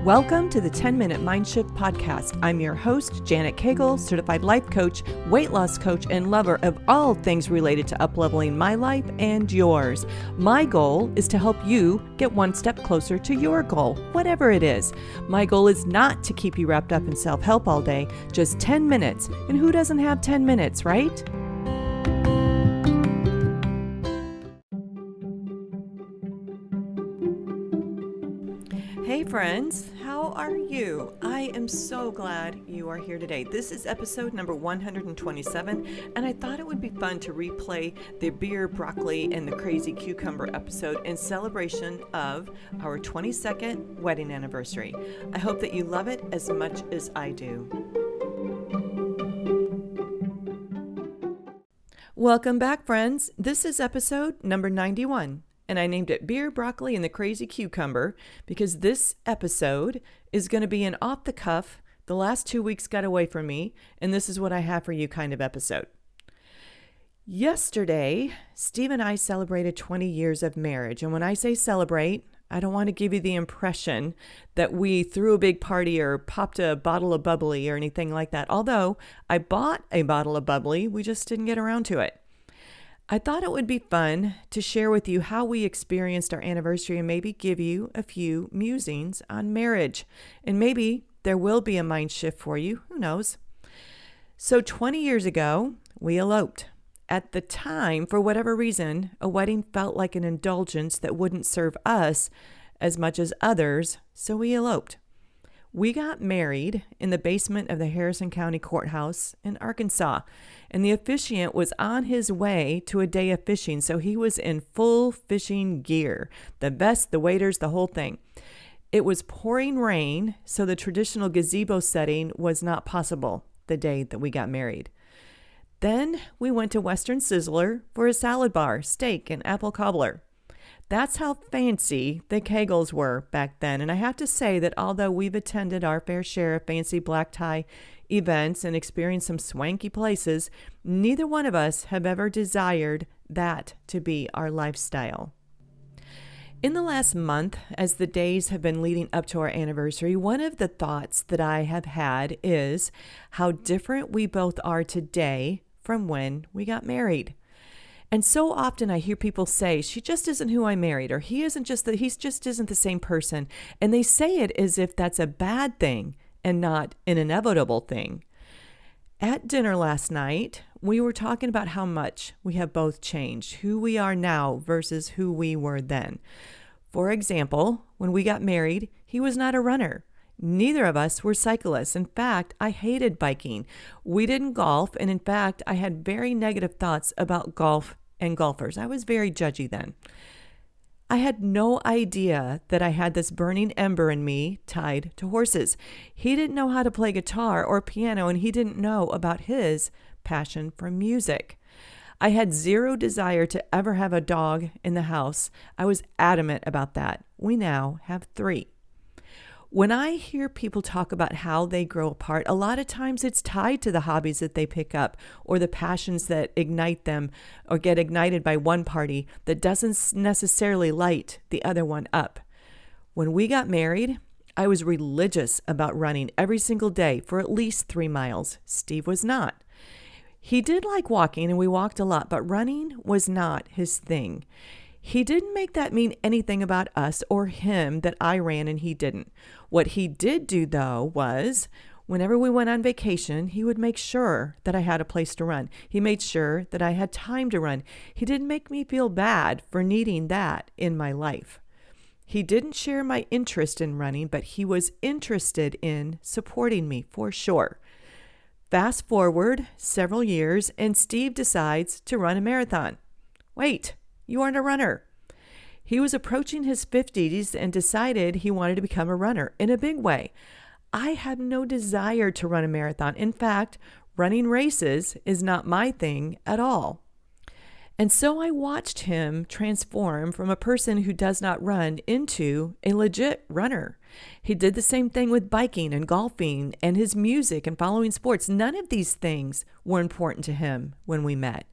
Welcome to the 10-Minute Mind Shift Podcast. I'm your host, Janet Cagle, certified life coach, weight loss coach, and lover of all things related to upleveling my life and yours. My goal is to help you get one step closer to your goal, whatever it is. My goal is not to keep you wrapped up in self-help all day, just 10 minutes. And who doesn't have 10 minutes, right? Hey friends, how are you? I am so glad you are here today. This is episode number 127, and I thought it would be fun to replay the beer, broccoli, and the crazy cucumber episode in celebration of our 22nd wedding anniversary. I hope that you love it as much as I do. Welcome back, friends. This is episode number 91. And I named it Beer, Broccoli, and the Crazy Cucumber because this episode is going to be an off-the-cuff, the last 2 weeks got away from me, and this is what I have for you kind of episode. Yesterday, Steve and I celebrated 20 years of marriage. And when I say celebrate, I don't want to give you the impression that we threw a big party or popped a bottle of bubbly or anything like that. Although I bought a bottle of bubbly, we just didn't get around to it. I thought it would be fun to share with you how we experienced our anniversary and maybe give you a few musings on marriage. And maybe there will be a mind shift for you. Who knows? So 20 years ago, we eloped. At the time, for whatever reason, a wedding felt like an indulgence that wouldn't serve us as much as others, so we eloped. We got married in the basement of the Harrison County Courthouse in Arkansas, and the officiant was on his way to a day of fishing, so he was in full fishing gear, the vest, the waders, the whole thing. It was pouring rain, so the traditional gazebo setting was not possible the day that we got married. Then we went to Western Sizzler for a salad bar, steak, and apple cobbler. That's how fancy the Kegels were back then. And I have to say that although we've attended our fair share of fancy black tie events and experienced some swanky places, neither one of us have ever desired that to be our lifestyle. In the last month, as the days have been leading up to our anniversary, one of the thoughts that I have had is how different we both are today from when we got married. And so often I hear people say, she just isn't who I married, or he just isn't the same person. And they say it as if that's a bad thing and not an inevitable thing. At dinner last night, we were talking about how much we have both changed, who we are now versus who we were then. For example, when we got married, he was not a runner. Neither of us were cyclists. In fact, I hated biking. We didn't golf, and in fact, I had very negative thoughts about golf and golfers. I was very judgy then. I had no idea that I had this burning ember in me tied to horses. He didn't know how to play guitar or piano, and he didn't know about his passion for music. I had zero desire to ever have a dog in the house. I was adamant about that. We now have 3. When I hear people talk about how they grow apart, a lot of times it's tied to the hobbies that they pick up or the passions that ignite them or get ignited by one party that doesn't necessarily light the other one up. When we got married, I was religious about running every single day for at least 3 miles. Steve was not. He did like walking and we walked a lot, but running was not his thing. He didn't make that mean anything about us or him that I ran and he didn't. What he did do, though, was whenever we went on vacation, he would make sure that I had a place to run. He made sure that I had time to run. He didn't make me feel bad for needing that in my life. He didn't share my interest in running, but he was interested in supporting me for sure. Fast forward several years, and Steve decides to run a marathon. Wait. You aren't a runner. He was approaching his 50s and decided he wanted to become a runner in a big way. I have no desire to run a marathon. In fact, running races is not my thing at all. And so I watched him transform from a person who does not run into a legit runner. He did the same thing with biking and golfing and his music and following sports. None of these things were important to him when we met.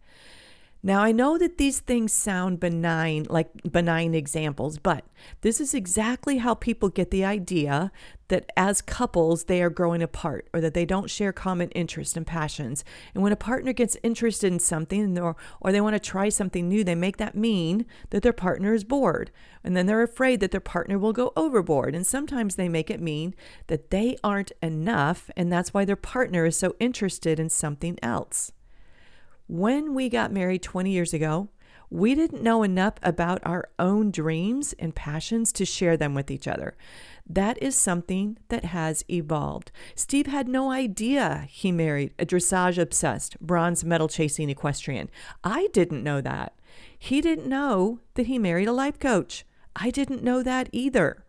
Now, I know that these things sound benign, like benign examples, but this is exactly how people get the idea that as couples, they are growing apart or that they don't share common interests and passions. And when a partner gets interested in something or they want to try something new, they make that mean that their partner is bored. And then they're afraid that their partner will go overboard. And sometimes they make it mean that they aren't enough, and that's why their partner is so interested in something else. When we got married 20 years ago, we didn't know enough about our own dreams and passions to share them with each other. That is something that has evolved. Steve had no idea he married a dressage-obsessed, bronze medal-chasing equestrian. I didn't know that. He didn't know that he married a life coach. I didn't know that either.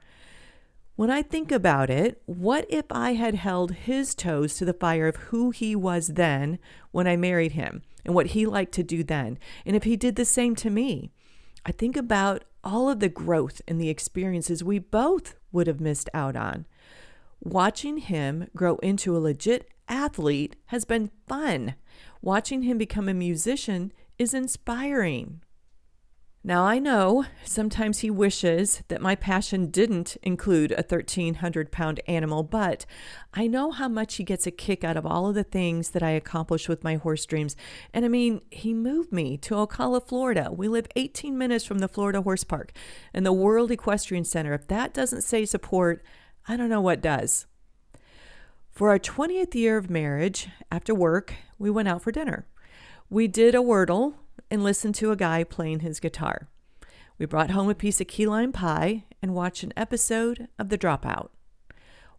When I think about it, what if I had held his toes to the fire of who he was then when I married him and what he liked to do then? And if he did the same to me, I think about all of the growth and the experiences we both would have missed out on. Watching him grow into a legit athlete has been fun. Watching him become a musician is inspiring. Now, I know sometimes he wishes that my passion didn't include a 1,300-pound animal, but I know how much he gets a kick out of all of the things that I accomplish with my horse dreams. And I mean, he moved me to Ocala, Florida. We live 18 minutes from the Florida Horse Park and the World Equestrian Center. If that doesn't say support, I don't know what does. For our 20th year of marriage, after work, we went out for dinner. We did a Wordle and listened to a guy playing his guitar. We brought home a piece of key lime pie and watched an episode of The Dropout.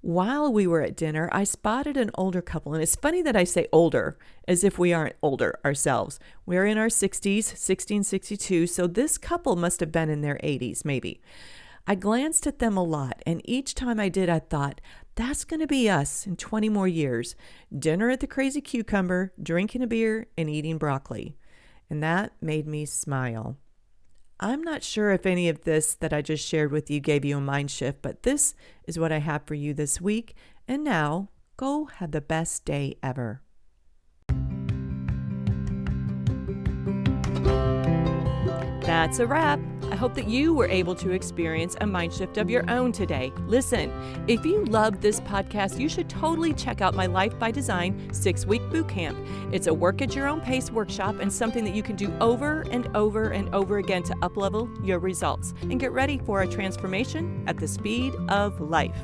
While we were at dinner, I spotted an older couple, and it's funny that I say older, as if we aren't older ourselves. We're in our 60s, 1662, so this couple must have been in their 80s, maybe. I glanced at them a lot, and each time I did, I thought, that's going to be us in 20 more years. Dinner at the Crazy Cucumber, drinking a beer, and eating broccoli. And that made me smile. I'm not sure if any of this that I just shared with you gave you a mind shift, but this is what I have for you this week. And now, go have the best day ever. That's a wrap. I hope that you were able to experience a mind shift of your own today. Listen, if you love this podcast, you should totally check out my Life by Design 6-week boot camp. It's a work at your own pace workshop and something that you can do over and over and over again to uplevel your results and get ready for a transformation at the speed of life.